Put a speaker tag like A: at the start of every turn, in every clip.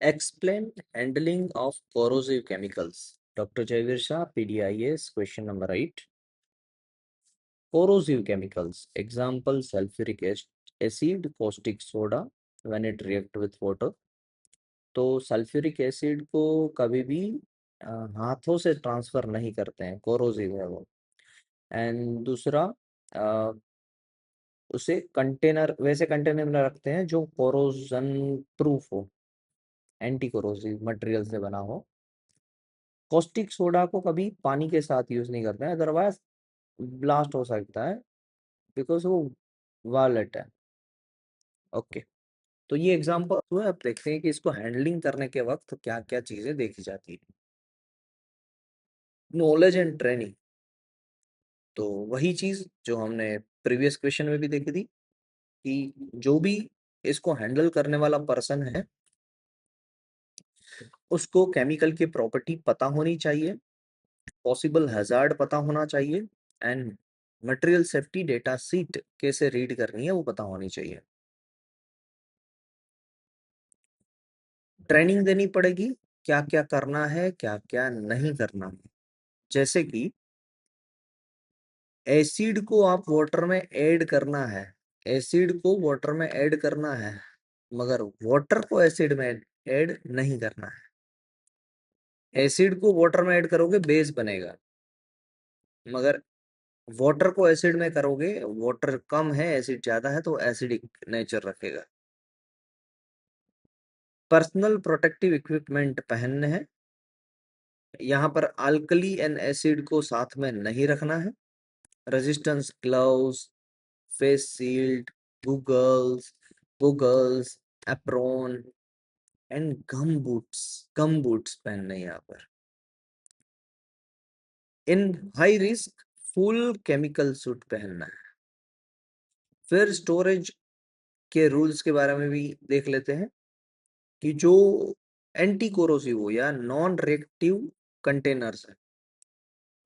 A: Explain handling of corrosive chemicals. Dr. Jaivir Shah, PDIS, question number 8. Corrosive chemicals. Example, sulfuric acid, caustic soda when it react with water. तो sulphuric acid को कभी भी हाथों से transfer नहीं करते हैं, कोरोसिव है वो। एंड दूसरा, अ, उसे कंटेनर, वैसे कंटेनर में रखते हैं जो कोरोजन प्रूफ हो, एंटी कोरोसिव मटेरियल से बना हो। कॉस्टिक सोडा को कभी पानी के साथ यूज नहीं करते हैं, अदरवाइज ब्लास्ट हो सकता है बिकॉज वो वायलेट है। ओके, तो ये एग्जांपल हुआ। अब देखते हैं कि इसको हैंडलिंग करने के वक्त क्या क्या चीजें देखी जाती है। नॉलेज एंड ट्रेनिंग, तो वही चीज जो हमने प्रीवियस क्वेश्चन में भी देखी थी कि जो भी इसको हैंडल करने वाला पर्सन है उसको केमिकल की प्रॉपर्टी पता होनी चाहिए, पॉसिबल हैजार्ड पता होना चाहिए, and material safety data seat कैसे रीड करनी है वो पता होनी चाहिए। ट्रेनिंग देनी पड़ेगी, क्या क्या करना है क्या क्या नहीं करना है। जैसे कि एसिड को आप वाटर में ऐड करना है, एसिड को वाटर में ऐड करना है, मगर वाटर को एसिड में ऐड नहीं करना है। एसिड को वाटर में ऐड करोगे बेस बनेगा, मगर वाटर को एसिड में करोगे, वाटर कम है एसिड ज्यादा है तो एसिडिक नेचर रखेगा। पर्सनल प्रोटेक्टिव इक्विपमेंट पहनने हैं, यहाँ पर अल्कली एंड एसिड को साथ में नहीं रखना है। Resistance gloves, face shield, goggles goggles, apron and gum boots पहनने हैं यहाँ पर। In high risk full chemical suit पहनना है। फिर स्टोरेज के रूल्स के बारे में भी देख लेते हैं कि जो एंटी कोरोसिव हो या नॉन रिएक्टिव कंटेनर्स है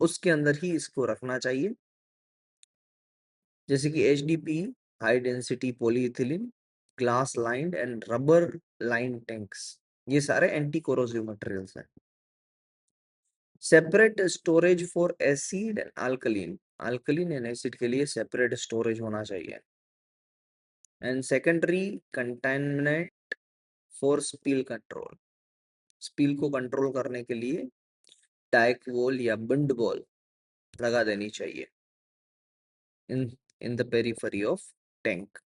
A: उसके अंदर ही इसको रखना चाहिए, जैसे कि HDP, high density polyethylene, glass lined and rubber line tanks, ये सारे एंटी कोरोसिव मटेरियल्स हैं। Separate storage for acid and alkaline and acid के लिए सेपरेट स्टोरेज होना चाहिए। And secondary containment for spill control, spill को कंट्रोल करने के लिए डाइक वॉल या बिंड वॉल लगा देनी चाहिए in in the periphery of tank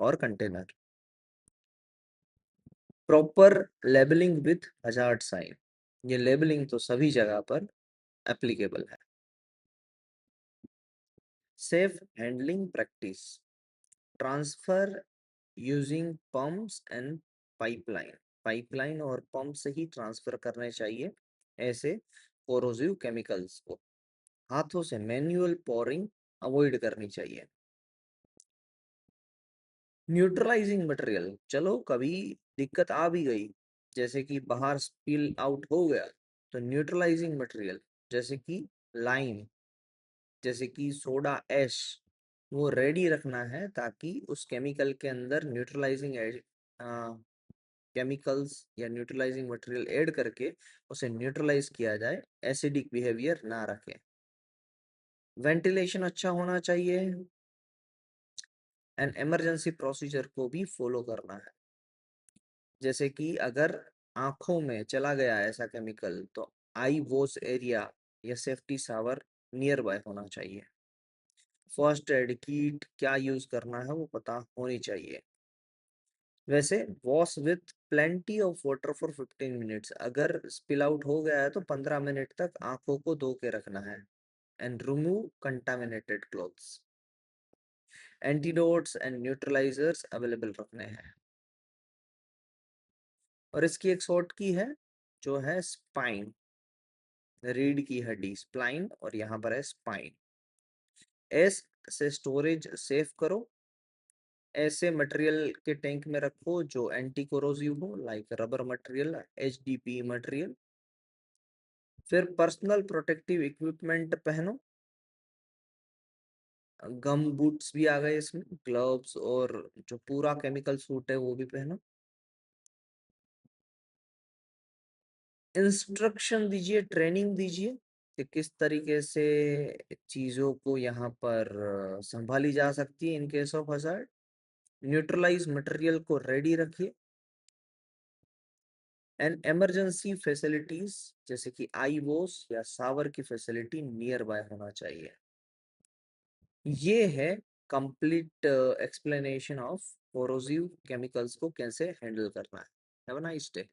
A: और container. Proper labelling with hazard sign, ये लेबलिंग तो सभी जगह पर एप्लीकेबल है। Safe handling practice, transfer using pumps and pipeline, pipeline और पंप से ही ट्रांसफर करने चाहिए ऐसे कोरोसिव केमिकल्स को। हाथों से मैन्युअल पोरिंग अवॉइड करनी चाहिए। न्यूट्रलाइजिंग मटेरियल, चलो कभी दिक्कत आ भी गई, जैसे कि बाहर स्पिल आउट हो गया, तो न्यूट्रलाइजिंग मटेरियल जैसे कि लाइम, जैसे कि सोडा ऐश, वो रेडी रखना है ताकि उस केमिकल के अंदर न्यूट्रलाइजिंग केमिकल्स या न्यूट्रलाइजिंग मटेरियल ऐड करके उसे न्यूट्रलाइज किया जाए, एसिडिक बिहेवियर ना रखें। वेंटिलेशन अच्छा होना चाहिए एंड इमरजेंसी प्रोसीजर को भी फॉलो करना है, जैसे कि अगर आंखों में चला गया ऐसा केमिकल तो आई वॉश एरिया या सेफ्टी शावर नियर बाय होना चाहिए। फर्स्ट एड किट क्या यूज करना है वो पता होनी चाहिए। वैसे wash with plenty of water for 15 minutes, अगर स्पिल आउट हो गया है तो 15 मिनट तक आंखों को धो के रखना है। And remove contaminated clothes, antidotes and neutralisers available रखने हैं। और इसकी एक शॉर्ट की है जो है स्पाइन, रीढ़ की हड्डी स्प्लाइन, और यहाँ पर है स्पाइन। एस से स्टोरेज सेव करो, ऐसे मटेरियल के टैंक में रखो जो एंटी कोरोसिव हो, like rubber material, HDP material. फिर पर्सनल प्रोटेक्टिव इक्विपमेंट पहनो, गम बूट्स भी आ गए इसमें, ग्लव्स और जो पूरा केमिकल सूट है वो भी पहनो। इंस्ट्रक्शन दीजिए, ट्रेनिंग दीजिए कि किस तरीके से चीज़ों को यहाँ पर संभाली जा सकती है in case of hazard. Neutralize material को रेडी रखिए। एंड इमरजेंसी फैसिलिटीज जैसे कि आई वॉश या सावर की फैसिलिटी नियर बाय होना चाहिए। ये है complete explanation of corrosive chemicals को कैसे हैंडल करना है। Have a nice day.